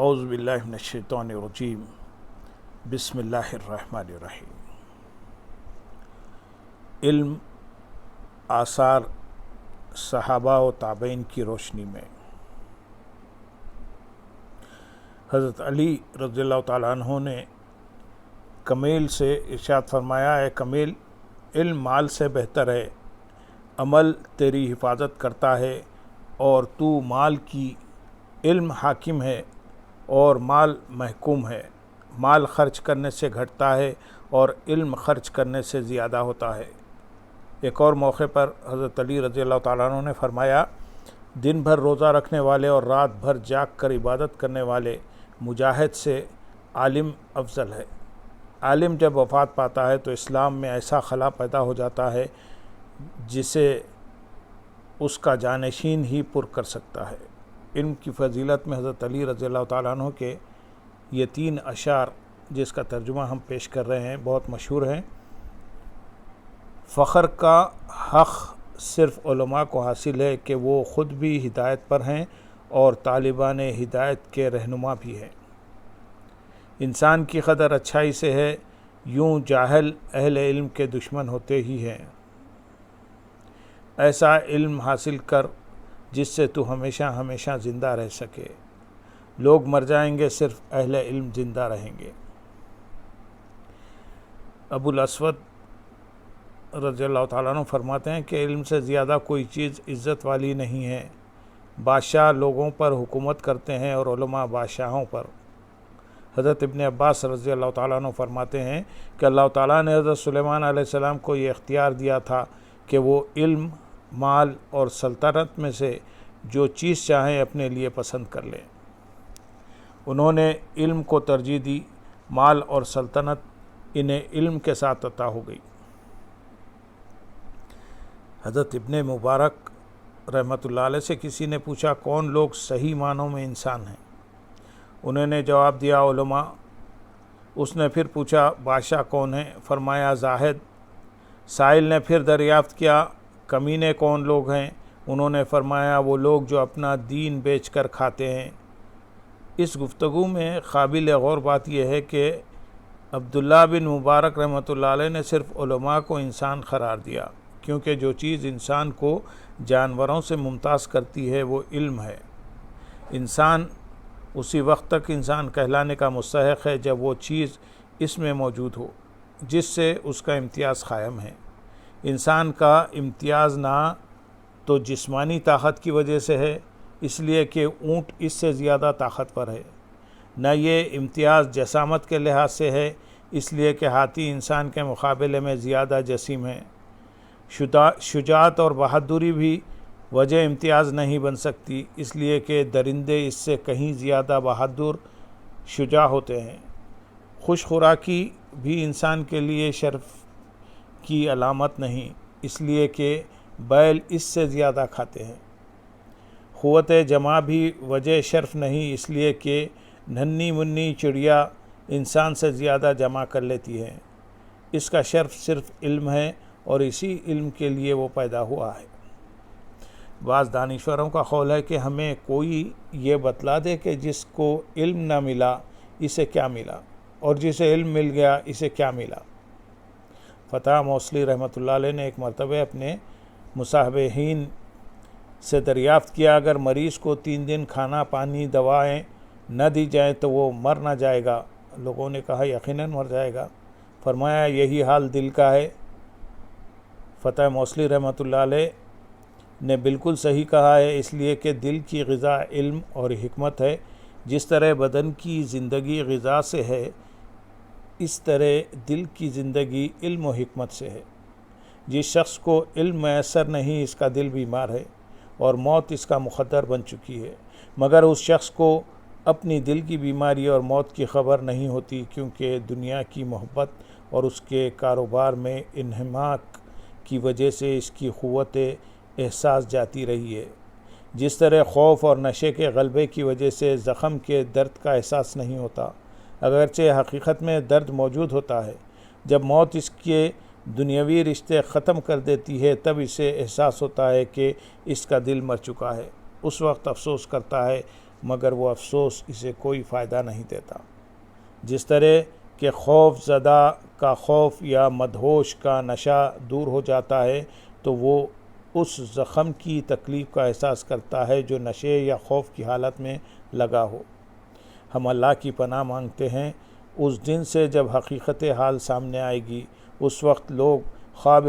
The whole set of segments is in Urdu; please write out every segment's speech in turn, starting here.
اعوذ باللہ من الشیطان الرجیم بسم اللہ الرحمن الرحیم۔ علم آثار صحابہ و تابعین کی روشنی میں حضرت علی رضی اللہ تعالیٰ عنہ نے کمیل سے ارشاد فرمایا ہے، کمیل علم مال سے بہتر ہے، عمل تیری حفاظت کرتا ہے اور تو مال کی علم حاکم ہے اور مال محکوم ہے۔ مال خرچ کرنے سے گھٹتا ہے اور علم خرچ کرنے سے زیادہ ہوتا ہے۔ ایک اور موقع پر حضرت علی رضی اللہ تعالیٰ عنہ نے فرمایا، دن بھر روزہ رکھنے والے اور رات بھر جاگ کر عبادت کرنے والے مجاہد سے عالم افضل ہے۔ عالم جب وفات پاتا ہے تو اسلام میں ایسا خلا پیدا ہو جاتا ہے جسے اس کا جانشین ہی پر کر سکتا ہے۔ علم کی فضیلت میں حضرت علی رضی اللہ تعالیٰ عنہ کے یہ 3 اشعار جس کا ترجمہ ہم پیش کر رہے ہیں بہت مشہور ہیں۔ فخر کا حق صرف علماء کو حاصل ہے کہ وہ خود بھی ہدایت پر ہیں اور طالبان ہدایت کے رہنما بھی ہیں۔ انسان کی قدر اچھائی سے ہے، یوں جاہل اہل علم کے دشمن ہوتے ہی ہیں۔ ایسا علم حاصل کر جس سے تو ہمیشہ ہمیشہ زندہ رہ سکے۔ لوگ مر جائیں گے، صرف اہل علم زندہ رہیں گے۔ ابو الاسود رضی اللہ تعالیٰ عنہ فرماتے ہیں کہ علم سے زیادہ کوئی چیز عزت والی نہیں ہے۔ بادشاہ لوگوں پر حکومت کرتے ہیں اور علماء بادشاہوں پر۔ حضرت ابن عباس رضی اللہ تعالیٰ عنہ فرماتے ہیں کہ اللہ تعالیٰ نے حضرت سلیمان علیہ السلام کو یہ اختیار دیا تھا کہ وہ علم، مال اور سلطنت میں سے جو چیز چاہیں اپنے لیے پسند کر لیں۔ انہوں نے علم کو ترجیح دی، مال اور سلطنت انہیں علم کے ساتھ عطا ہو گئی۔ حضرت ابن مبارک رحمۃ اللہ علیہ سے کسی نے پوچھا، کون لوگ صحیح معنوں میں انسان ہیں؟ انہوں نے جواب دیا، علماء۔ اس نے پھر پوچھا، بادشاہ کون ہیں؟ فرمایا، زاہد۔ سائل نے پھر دریافت کیا، کمینے کون لوگ ہیں؟ انہوں نے فرمایا، وہ لوگ جو اپنا دین بیچ کر کھاتے ہیں۔ اس گفتگو میں قابل غور بات یہ ہے کہ عبداللہ بن مبارک رحمۃ اللہ علیہ نے صرف علماء کو انسان قرار دیا، کیونکہ جو چیز انسان کو جانوروں سے ممتاز کرتی ہے وہ علم ہے۔ انسان اسی وقت تک انسان کہلانے کا مستحق ہے جب وہ چیز اس میں موجود ہو جس سے اس کا امتیاز قائم ہے۔ انسان کا امتیاز نہ تو جسمانی طاقت کی وجہ سے ہے، اس لیے کہ اونٹ اس سے زیادہ طاقتور ہے، نہ یہ امتیاز جسامت کے لحاظ سے ہے، اس لیے کہ ہاتھی انسان کے مقابلے میں زیادہ جسیم ہے۔ شجاعت اور بہادری بھی وجہ امتیاز نہیں بن سکتی، اس لیے کہ درندے اس سے کہیں زیادہ بہادر، شجاع ہوتے ہیں۔ خوش خوراکی بھی انسان کے لیے شرف کی علامت نہیں، اس لیے کہ بیل اس سے زیادہ کھاتے ہیں۔ قوت جمع بھی وجہ شرف نہیں، اس لیے کہ ننھی منھی چڑیا انسان سے زیادہ جمع کر لیتی ہے۔ اس کا شرف صرف علم ہے اور اسی علم کے لیے وہ پیدا ہوا ہے۔ بعض دانشوروں کا قول ہے کہ ہمیں کوئی یہ بتلا دے کہ جس کو علم نہ ملا اسے کیا ملا، اور جسے علم مل گیا اسے کیا ملا۔ فتح موصلی رحمۃ اللہ علیہ نے ایک مرتبہ اپنے مصاحبین سے دریافت کیا، اگر مریض کو 3 دن کھانا پانی دوائیں نہ دی جائیں تو وہ مر نہ جائے گا؟ لوگوں نے کہا، یقیناً مر جائے گا۔ فرمایا، یہی حال دل کا ہے۔ فتح موصلی رحمۃ اللہ علیہ نے بالکل صحیح کہا ہے، اس لیے کہ دل کی غذا علم اور حکمت ہے۔ جس طرح بدن کی زندگی غذا سے ہے، اس طرح دل کی زندگی علم و حکمت سے ہے۔ جس شخص کو علم میسر نہیں، اس کا دل بیمار ہے اور موت اس کا مقدر بن چکی ہے، مگر اس شخص کو اپنی دل کی بیماری اور موت کی خبر نہیں ہوتی، کیونکہ دنیا کی محبت اور اس کے کاروبار میں انہماک کی وجہ سے اس کی قوت احساس جاتی رہی ہے۔ جس طرح خوف اور نشے کے غلبے کی وجہ سے زخم کے درد کا احساس نہیں ہوتا، اگرچہ حقیقت میں درد موجود ہوتا ہے۔ جب موت اس کے دنیاوی رشتے ختم کر دیتی ہے تب اسے احساس ہوتا ہے کہ اس کا دل مر چکا ہے۔ اس وقت افسوس کرتا ہے مگر وہ افسوس اسے کوئی فائدہ نہیں دیتا۔ جس طرح کہ خوف زدہ کا خوف یا مدہوش کا نشہ دور ہو جاتا ہے تو وہ اس زخم کی تکلیف کا احساس کرتا ہے جو نشے یا خوف کی حالت میں لگا ہو۔ ہم اللہ کی پناہ مانگتے ہیں اس دن سے جب حقیقت حال سامنے آئے گی۔ اس وقت لوگ خواب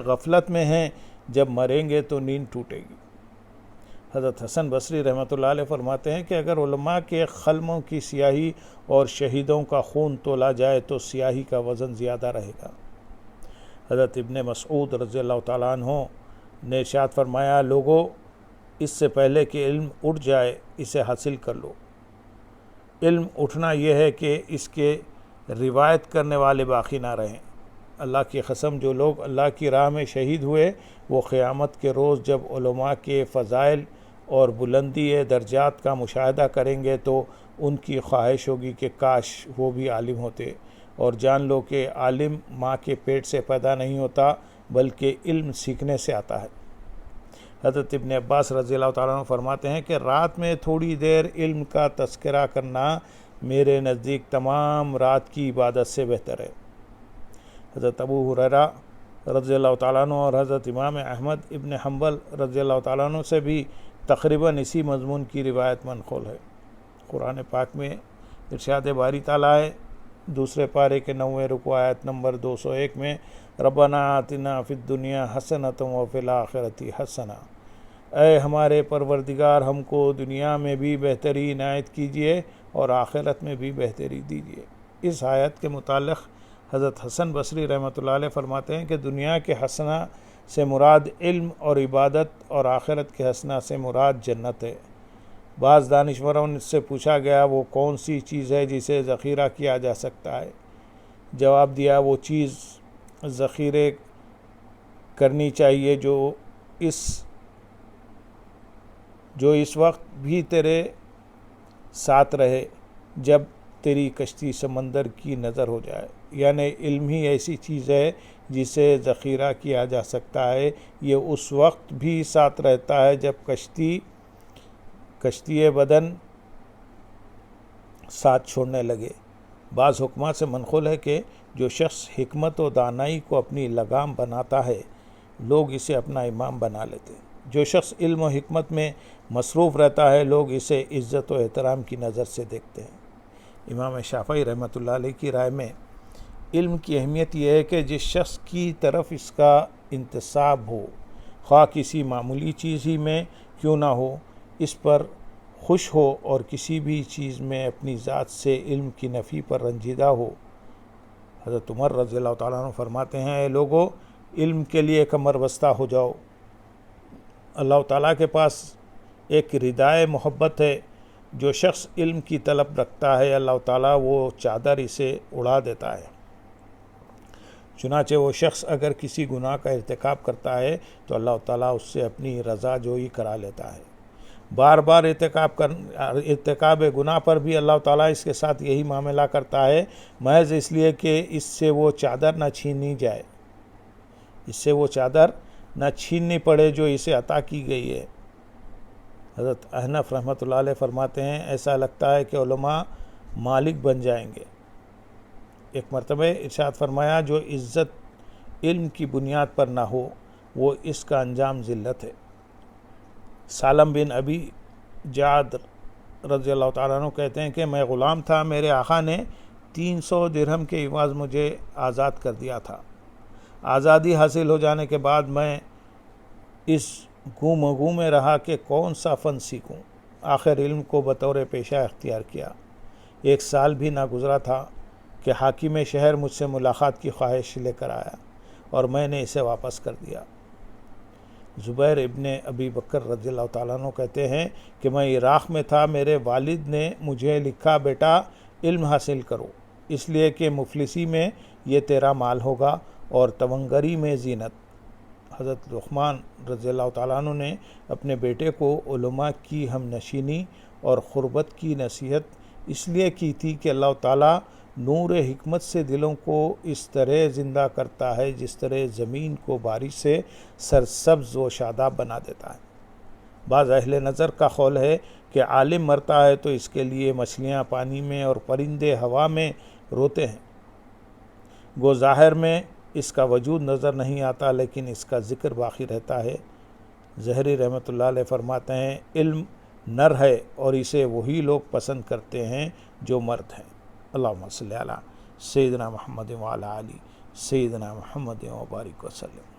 غفلت میں ہیں، جب مریں گے تو نیند ٹوٹے گی۔ حضرت حسن بصری رحمۃ اللہ علیہ فرماتے ہیں کہ اگر علماء کے قلموں کی سیاہی اور شہیدوں کا خون تولا جائے تو سیاہی کا وزن زیادہ رہے گا۔ حضرت ابن مسعود رضی اللہ تعالیٰ عنہ نے ارشاد فرمایا، لوگوں، اس سے پہلے کہ علم اٹھ جائے اسے حاصل کر لو۔ علم اٹھنا یہ ہے کہ اس کے روایت کرنے والے باقی نہ رہیں۔ اللہ کی قسم، جو لوگ اللہ کی راہ میں شہید ہوئے وہ قیامت کے روز جب علماء کے فضائل اور بلندی درجات کا مشاہدہ کریں گے تو ان کی خواہش ہوگی کہ کاش وہ بھی عالم ہوتے، اور جان لو کہ عالم ماں کے پیٹ سے پیدا نہیں ہوتا بلکہ علم سیکھنے سے آتا ہے۔ حضرت ابن عباس رضی اللہ تعالیٰ عنہ فرماتے ہیں کہ رات میں تھوڑی دیر علم کا تذکرہ کرنا میرے نزدیک تمام رات کی عبادت سے بہتر ہے۔ حضرت ابو ہریرہ رضی اللہ تعالیٰ عنہ اور حضرت امام احمد ابن حنبل رضی اللہ تعالیٰ عنہ سے بھی تقریباً اسی مضمون کی روایت منقول ہے۔ قرآن پاک میں ارشاد باری تعالیٰ ہے، دوسرے پارے کے 9ویں رکوع آیت نمبر 201 میں، ربنا آتنا فی الدنیا حسنۃ وفی الآخرۃ حسنہ، اے ہمارے پروردگار ہم کو دنیا میں بھی بہتری عنایت کیجیے اور آخرت میں بھی بہتری دیجیے۔ اس آیت کے متعلق حضرت حسن بصری رحمۃ اللہ علیہ فرماتے ہیں کہ دنیا کے حسنہ سے مراد علم اور عبادت اور آخرت کے حسنہ سے مراد جنت ہے۔ بعض دانشوروں سے پوچھا گیا وہ کون سی چیز ہے جسے ذخیرہ کیا جا سکتا ہے؟ جواب دیا، وہ چیز ذخیرے کرنی چاہیے جو اس وقت بھی تیرے ساتھ رہے جب تیری کشتی سمندر کی نظر ہو جائے، یعنی علم ہی ایسی چیز ہے جسے ذخیرہ کیا جا سکتا ہے۔ یہ اس وقت بھی ساتھ رہتا ہے جب کشتی بدن ساتھ چھوڑنے لگے۔ بعض حکماء سے منقول ہے کہ جو شخص حکمت و دانائی کو اپنی لگام بناتا ہے لوگ اسے اپنا امام بنا لیتے ہیں۔ جو شخص علم و حکمت میں مصروف رہتا ہے لوگ اسے عزت و احترام کی نظر سے دیکھتے ہیں۔ امام شافعی رحمۃ اللہ علیہ کی رائے میں علم کی اہمیت یہ ہے کہ جس شخص کی طرف اس کا انتساب ہو، خواہ کسی معمولی چیز ہی میں کیوں نہ ہو، اس پر خوش ہو اور کسی بھی چیز میں اپنی ذات سے علم کی نفی پر رنجیدہ ہو۔ حضرت عمر رضی اللہ تعالیٰ عنہ فرماتے ہیں، اے لوگو، علم کے لیے کمر بستہ ہو جاؤ۔ اللہ تعالیٰ کے پاس ایک ردائے محبت ہے۔ جو شخص علم کی طلب رکھتا ہے اللہ تعالیٰ وہ چادر اسے اڑا دیتا ہے۔ چنانچہ وہ شخص اگر کسی گناہ کا ارتکاب کرتا ہے تو اللہ تعالیٰ اس سے اپنی رضا جوئی کرا لیتا ہے۔ بار بار ارتکاب گناہ پر بھی اللہ تعالیٰ اس کے ساتھ یہی معاملہ کرتا ہے، محض اس لیے کہ اس سے وہ چادر نہ چھینی جائے، اس سے وہ چادر نہ چھیننی پڑے جو اسے عطا کی گئی ہے۔ حضرت احنف رحمۃ اللہ علیہ فرماتے ہیں، ایسا لگتا ہے کہ علماء مالک بن جائیں گے۔ ایک مرتبہ ارشاد فرمایا، جو عزت علم کی بنیاد پر نہ ہو وہ اس کا انجام ذلت ہے۔ سالم بن ابی جعد رضی اللہ تعالیٰ عنہ کہتے ہیں کہ میں غلام تھا، میرے آقا نے 300 درہم کے عوض مجھے آزاد کر دیا تھا۔ آزادی حاصل ہو جانے کے بعد میں اس گم و گو میں رہا کہ کون سا فن سیکھوں۔ آخر علم کو بطور پیشہ اختیار کیا۔ 1 سال بھی نہ گزرا تھا کہ حاکم شہر مجھ سے ملاقات کی خواہش لے کر آیا اور میں نے اسے واپس کر دیا۔ زبیر ابن ابی بکر رضی اللہ تعالیٰ عنہ کہتے ہیں کہ میں عراق میں تھا، میرے والد نے مجھے لکھا، بیٹا علم حاصل کرو، اس لیے کہ مفلسی میں یہ تیرا مال ہوگا اور تونگری میں زینت۔ حضرت لقمان رضی اللہ تعالیٰ عنہ نے اپنے بیٹے کو علماء کی ہم نشینی اور قربت کی نصیحت اس لیے کی تھی کہ اللہ تعالیٰ نور حکمت سے دلوں کو اس طرح زندہ کرتا ہے جس طرح زمین کو بارش سے سرسبز و شاداب بنا دیتا ہے۔ بعض اہل نظر کا قول ہے کہ عالم مرتا ہے تو اس کے لیے مچھلیاں پانی میں اور پرندے ہوا میں روتے ہیں، گو ظاہر میں اس کا وجود نظر نہیں آتا لیکن اس کا ذکر باقی رہتا ہے۔ زہری رحمۃ اللہ علیہ فرماتے ہیں علم نر ہے اور اسے وہی لوگ پسند کرتے ہیں جو مرد ہیں۔ اللہم صلی علی سیدنا محمد وعلی آلہ سیدنا محمد وبارک وسلم۔